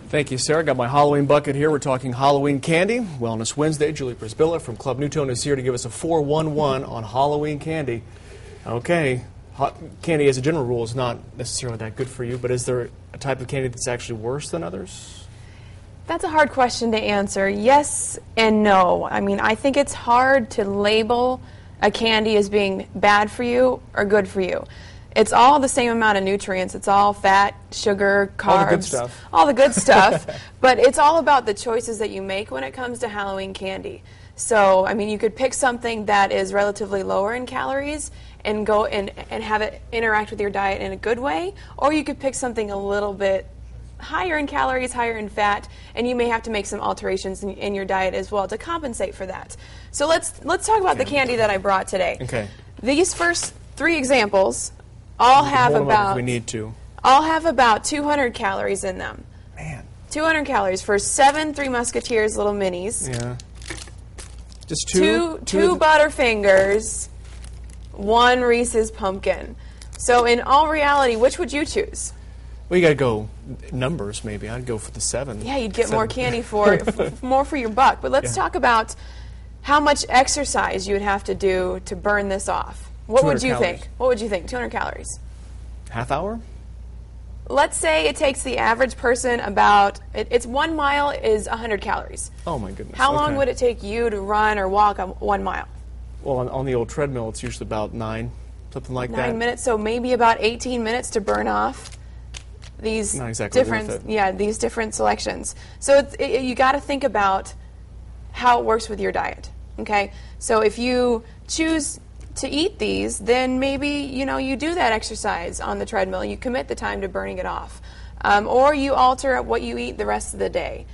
Thank you, Sarah. Got my Halloween bucket here. We're talking Halloween candy. Wellness Wednesday. Julie Prisbilla from Club Newtone is here to give us a 411 on Halloween candy. Okay, candy as a general rule is not necessarily that good for you, but is there a type of candy that's actually worse than others? That's a hard question to answer. Yes and no. I mean, I think it's hard to label a candy as being bad for you or good for you. It's all the same amount of nutrients. It's all fat, sugar, carbs. All the good stuff. All the good stuff. But it's all about the choices that you make when it comes to Halloween candy. So, I mean, you could pick something that is relatively lower in calories and go and have it interact with your diet in a good way, or you could pick something a little bit higher in calories, higher in fat, and you may have to make some alterations in your diet as well to compensate for that. So let's talk about the candy that I brought today. Okay. These first three examples all have about, if we need to. All have about 200 calories in them. Man. 200 calories for 7 Three Musketeers little minis. Yeah. Just two Butterfingers, 1 Reese's Pumpkin. So in all reality, which would you choose? Well, you got to go numbers, maybe. I'd go for the 7. Yeah, you'd get more candy for more for your buck. But let's talk about how much exercise you would have to do to burn this off. What would you think? What would you think? 200 calories. Half hour? Let's say it takes the average person about, it's 1 mile is 100 calories. Oh my goodness. How long would it take you to run or walk 1 mile? Well, on the old treadmill, it's usually about 9, something like that. 9 minutes, so maybe about 18 minutes to burn off these Not exactly worth it. these different selections. So you got to think about how it works with your diet. Okay, so if you choose to eat these, then maybe you do that exercise on the treadmill. You commit the time to burning it off, or you alter what you eat the rest of the day.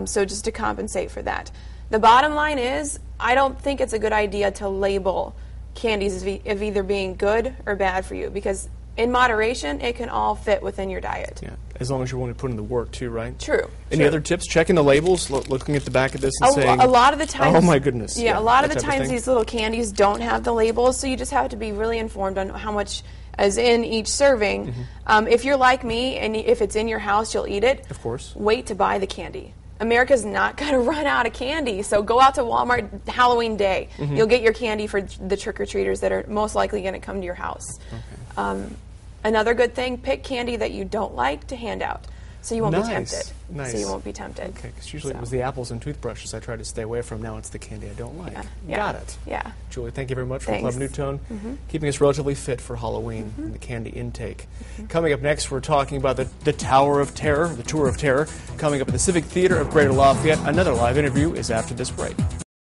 So just to compensate for that. The bottom line is, I don't think it's a good idea to label candies of either being good or bad for you, because in moderation, it can all fit within your diet. Yeah, as long as you're willing to put in the work too, right? True. Any other tips? Checking the labels, looking at the back of this and saying... A lot of the times... Oh my goodness. Yeah, a lot of the times these little candies don't have the labels, so you just have to be really informed on how much is in each serving. If you're like me, and if it's in your house, you'll eat it. Of course. Wait to buy the candy. America's not going to run out of candy, so go out to Walmart Halloween day. You'll get your candy for the trick-or-treaters that are most likely going to come to your house. Okay. Another good thing, pick candy that you don't like to hand out, so you won't be tempted. Nice. So you won't be tempted. Okay, because usually it was the apples and toothbrushes I try to stay away from. Now it's the candy I don't like. Yeah. Got it. Yeah. Julie, thank you very much from Club Newtone, keeping us relatively fit for Halloween and the candy intake. Coming up next, we're talking about the Tower of Terror, the Tour of Terror, coming up at the Civic Theater of Greater Lafayette. Another live interview is after this break.